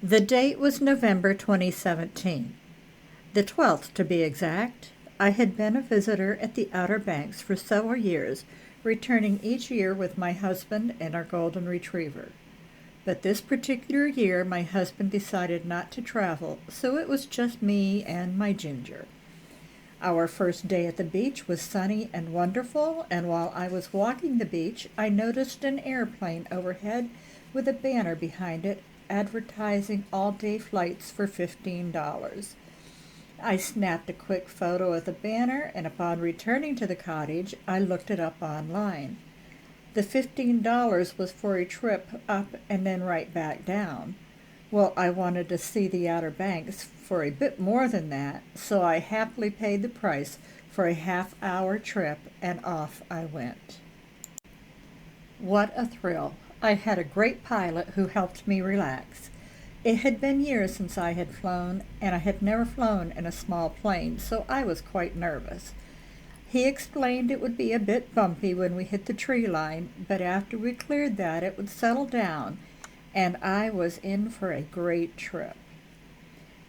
The date was November 2017, the 12th to be exact. I had been a visitor at the Outer Banks for several years, returning each year with my husband and our golden retriever. But this particular year, my husband decided not to travel, so it was just me and my Ginger. Our first day at the beach was sunny and wonderful, and while I was walking the beach, I noticed an airplane overhead with a banner behind it advertising all-day flights for $15. I snapped a quick photo of the banner, and upon returning to the cottage, I looked it up online. The $15 was for a trip up and then right back down. Well, I wanted to see the Outer Banks for a bit more than that, so I happily paid the price for a half-hour trip, and off I went. What a thrill! I had a great pilot who helped me relax. It had been years since I had flown, and I had never flown in a small plane, so I was quite nervous. He explained it would be a bit bumpy when we hit the tree line, but after we cleared that it would settle down, and I was in for a great trip.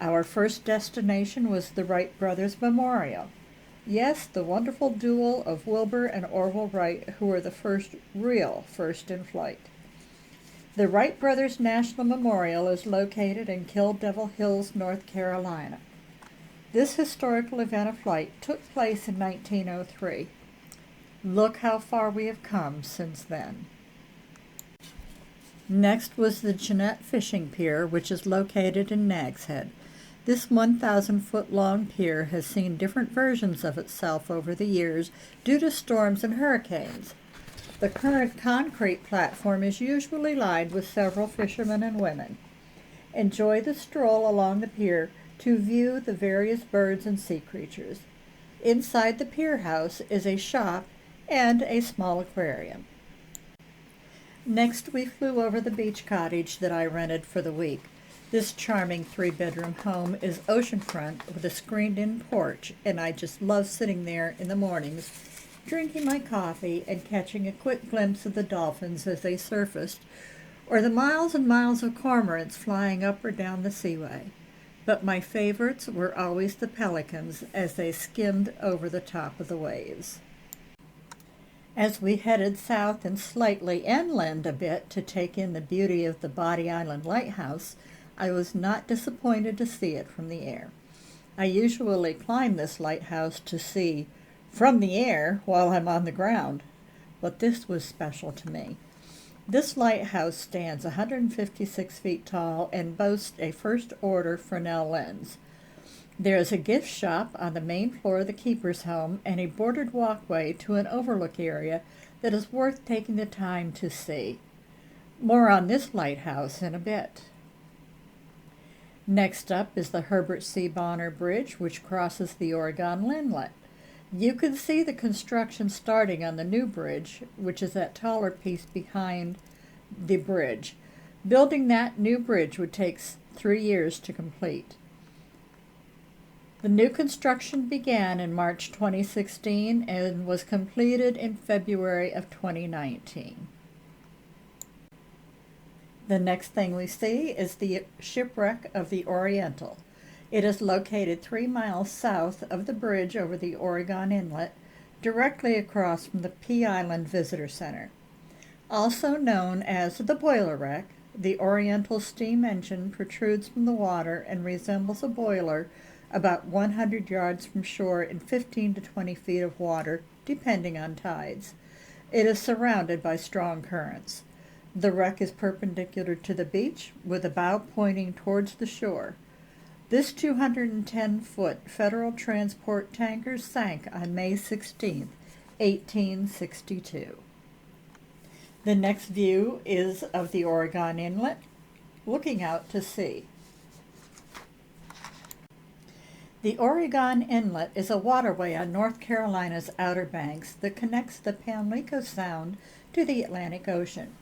Our first destination was the Wright Brothers Memorial. Yes, the wonderful duel of Wilbur and Orville Wright, who were the first in flight. The Wright Brothers National Memorial is located in Kill Devil Hills, North Carolina. This historical event of flight took place in 1903. Look how far we have come since then. Next was the Jeanette Fishing Pier, which is located in Nags Head. This 1,000-foot-long pier has seen different versions of itself over the years due to storms and hurricanes. The current concrete platform is usually lined with several fishermen and women. Enjoy the stroll along the pier to view the various birds and sea creatures. Inside the pier house is a shop and a small aquarium. Next, we flew over the beach cottage that I rented for the week. This charming 3-bedroom home is oceanfront with a screened-in porch, and I just love sitting there in the mornings, drinking my coffee and catching a quick glimpse of the dolphins as they surfaced, or the miles and miles of cormorants flying up or down the seaway. But my favorites were always the pelicans as they skimmed over the top of the waves. As we headed south and slightly inland a bit to take in the beauty of the Body Island Lighthouse, I was not disappointed to see it from the air. I usually climb this lighthouse to see from the air while I'm on the ground, but this was special to me. This lighthouse stands 156 feet tall and boasts a first-order Fresnel lens. There is a gift shop on the main floor of the keeper's home and a bordered walkway to an overlook area that is worth taking the time to see. More on this lighthouse in a bit. Next up is the Herbert C. Bonner Bridge, which crosses the Oregon Inlet. You can see the construction starting on the new bridge, which is that taller piece behind the bridge. Building that new bridge would take 3 years to complete. The new construction began in March 2016 and was completed in February of 2019. The next thing we see is the shipwreck of the Oriental. It is located 3 miles south of the bridge over the Oregon Inlet, directly across from the Pea Island Visitor Center. Also known as the boiler wreck, the Oriental steam engine protrudes from the water and resembles a boiler about 100 yards from shore in 15 to 20 feet of water, depending on tides. It is surrounded by strong currents. The wreck is perpendicular to the beach, with the bow pointing towards the shore. This 210-foot federal transport tanker sank on May 16, 1862. The next view is of the Oregon Inlet, looking out to sea. The Oregon Inlet is a waterway on North Carolina's Outer Banks that connects the Pamlico Sound to the Atlantic Ocean.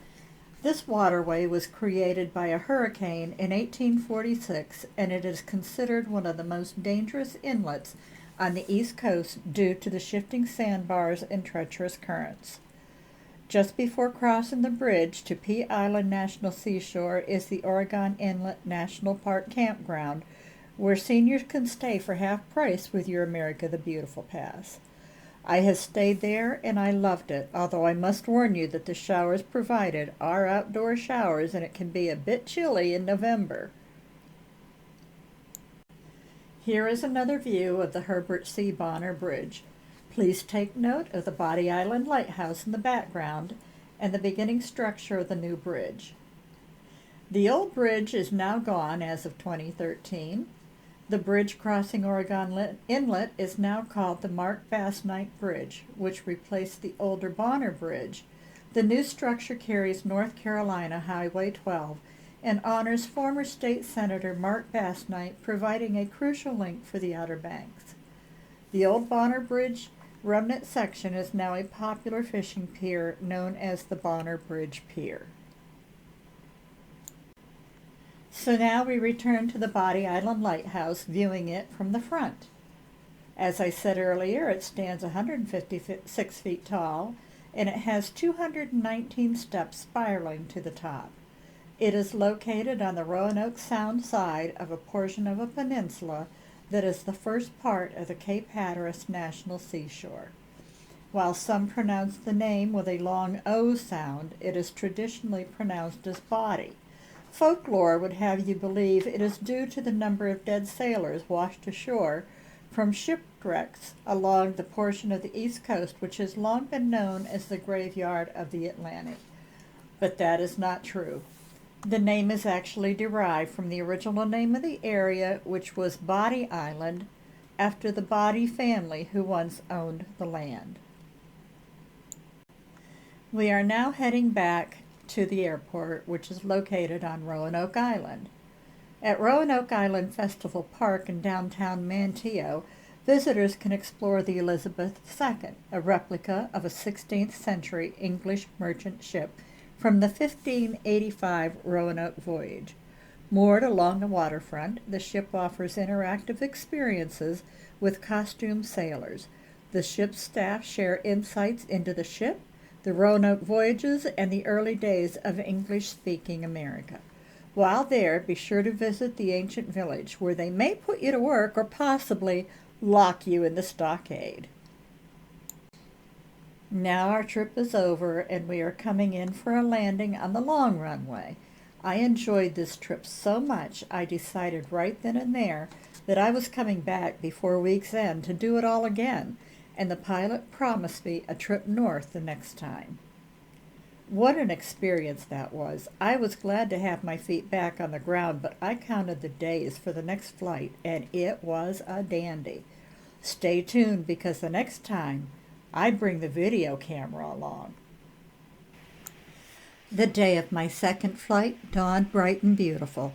This waterway was created by a hurricane in 1846, and it is considered one of the most dangerous inlets on the East Coast due to the shifting sandbars and treacherous currents. Just before crossing the bridge to Pea Island National Seashore is the Oregon Inlet National Park campground, where seniors can stay for half price with your America the Beautiful pass. I have stayed there and I loved it, although I must warn you that the showers provided are outdoor showers and it can be a bit chilly in November. Here is another view of the Herbert C. Bonner Bridge. Please take note of the Body Island Lighthouse in the background and the beginning structure of the new bridge. The old bridge is now gone as of 2013. The bridge crossing Oregon Inlet is now called the Mark Bass Knight Bridge, which replaced the older Bonner Bridge. The new structure carries North Carolina Highway 12 and honors former state senator Mark Bass Knight, providing a crucial link for the Outer Banks. The old Bonner Bridge remnant section is now a popular fishing pier known as the Bonner Bridge Pier. So now we return to the Body Island Lighthouse, viewing it from the front. As I said earlier, it stands 156 feet tall, and it has 219 steps spiraling to the top. It is located on the Roanoke Sound side of a portion of a peninsula that is the first part of the Cape Hatteras National Seashore. While some pronounce the name with a long O sound, it is traditionally pronounced as Body. Folklore would have you believe it is due to the number of dead sailors washed ashore from shipwrecks along the portion of the East Coast which has long been known as the graveyard of the Atlantic. But that is not true. The name is actually derived from the original name of the area, which was Body Island, after the Body family who once owned the land. We are now heading back to the airport, which is located on Roanoke Island. At Roanoke Island Festival Park in downtown Manteo, visitors can explore the Elizabeth II, a replica of a 16th century English merchant ship from the 1585 Roanoke voyage. Moored along the waterfront, the ship offers interactive experiences with costumed sailors. The ship's staff share insights into the ship, the Roanoke voyages, and the early days of English-speaking America. While there, be sure to visit the ancient village, where they may put you to work or possibly lock you in the stockade. Now our trip is over, and we are coming in for a landing on the long runway. I enjoyed this trip so much, I decided right then and there that I was coming back before week's end to do it all again, and the pilot promised me a trip north the next time. What an experience that was. I was glad to have my feet back on the ground, but I counted the days for the next flight, and it was a dandy. Stay tuned, because the next time I bring the video camera along. The day of my second flight dawned bright and beautiful.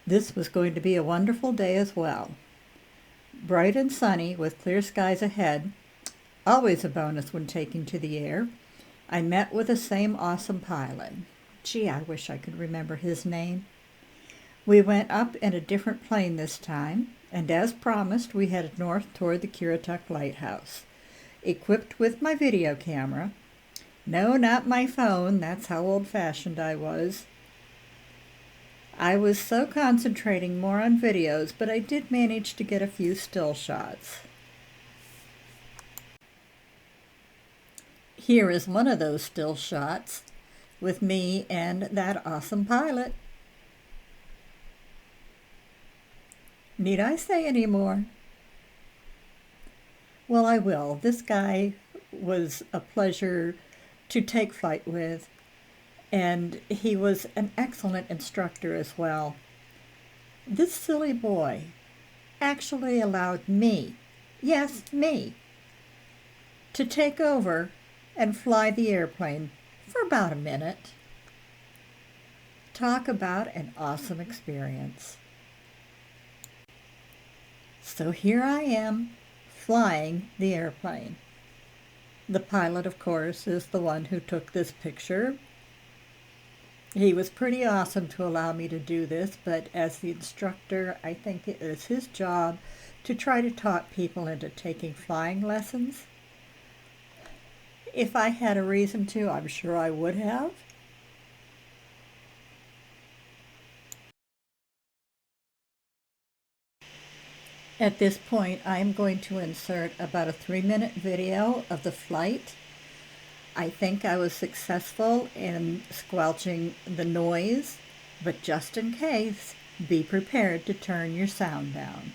This was going to be a wonderful day as well. Bright and sunny with clear skies ahead, always a bonus when taking to the air. I met with the same awesome pilot. Gee, I wish I could remember his name. We went up in a different plane this time, and as promised, we headed north toward the Currituck Lighthouse. Equipped with my video camera. No, not my phone, that's how old-fashioned I was. I was so concentrating more on videos, but I did manage to get a few still shots. Here is one of those still shots with me and that awesome pilot. Need I say any more? Well, I will. This guy was a pleasure to take flight with, and he was an excellent instructor as well. This silly boy actually allowed me, yes, me, to take over and fly the airplane for about a minute. Talk about an awesome experience. So here I am, flying the airplane. The pilot, of course, is the one who took this picture. He was pretty awesome to allow me to do this, but as the instructor, I think it is his job to try to talk people into taking flying lessons. If I had a reason to, I'm sure I would have. At this point, I'm going to insert about a 3-minute video of the flight. I think I was successful in squelching the noise, but just in case, be prepared to turn your sound down.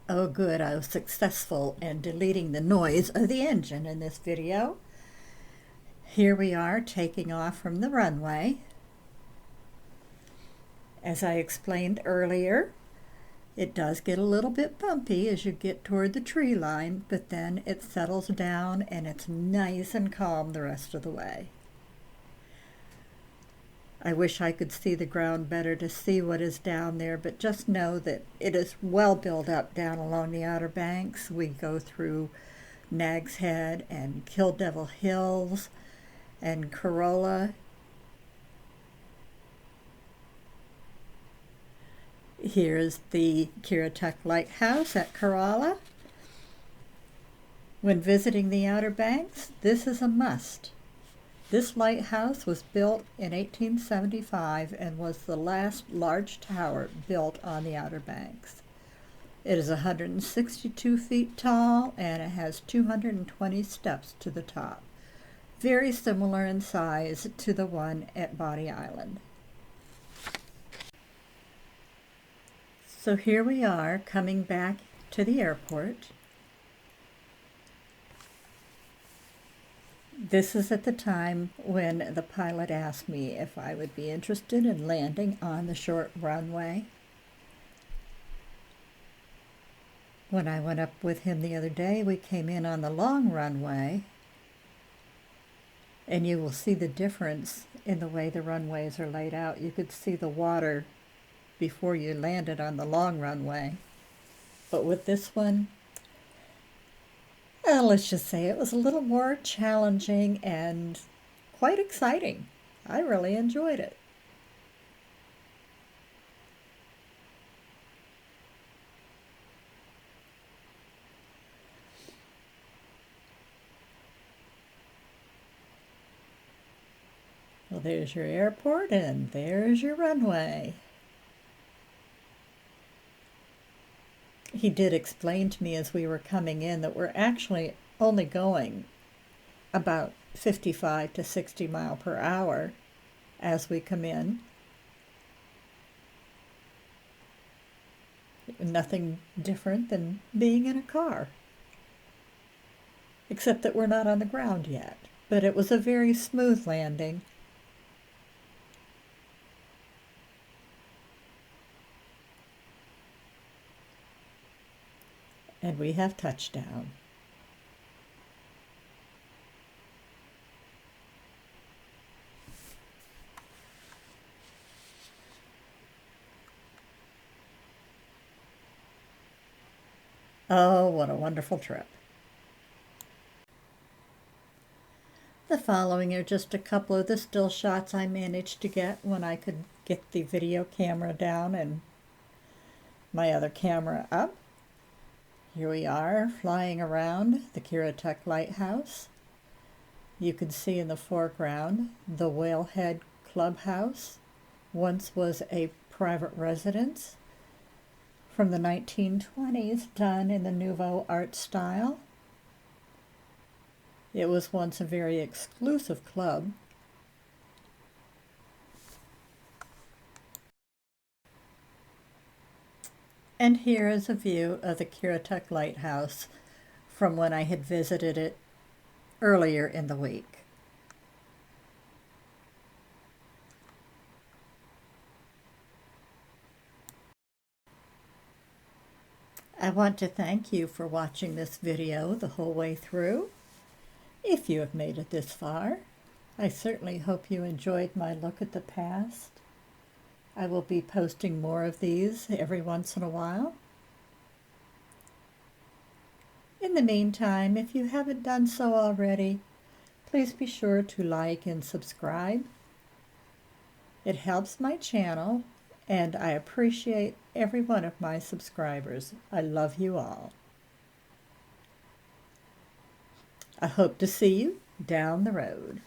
Oh good, I was successful in deleting the noise of the engine in this video. Here we are taking off from the runway. As I explained earlier, it does get a little bit bumpy as you get toward the tree line, but then it settles down and it's nice and calm the rest of the way. I wish I could see the ground better to see what is down there, but just know that it is well built up down along the Outer Banks. We go through Nag's Head and Kill Devil Hills and Corolla. Here's the Currituck Lighthouse at Corolla. When visiting the Outer Banks, this is a must. This lighthouse was built in 1875 and was the last large tower built on the Outer Banks. It is 162 feet tall and it has 220 steps to the top. Very similar in size to the one at Body Island. So here we are coming back to the airport. This is at the time when the pilot asked me if I would be interested in landing on the short runway. When I went up with him the other day, we came in on the long runway, and you will see the difference in the way the runways are laid out. You could see the water before you landed on the long runway. But with this one, let's just say it was a little more challenging and quite exciting. I really enjoyed it. Well, there's your airport and there's your runway. He did explain to me as we were coming in that we're actually only going about 55 to 60 miles per hour as we come in. Nothing different than being in a car, except that we're not on the ground yet. But it was a very smooth landing. And we have touchdown. Oh, what a wonderful trip. The following are just a couple of the still shots I managed to get when I could get the video camera down and my other camera up. Here we are flying around the Currituck Lighthouse. You can see in the foreground the Whalehead Clubhouse. Once was a private residence from the 1920s, done in the Nouveau art style. It was once a very exclusive club. And here is a view of the Currituck Lighthouse from when I had visited it earlier in the week. I want to thank you for watching this video the whole way through. If you have made it this far, I certainly hope you enjoyed my look at the past. I will be posting more of these every once in a while. In the meantime, if you haven't done so already, please be sure to like and subscribe. It helps my channel, and I appreciate every one of my subscribers. I love you all. I hope to see you down the road.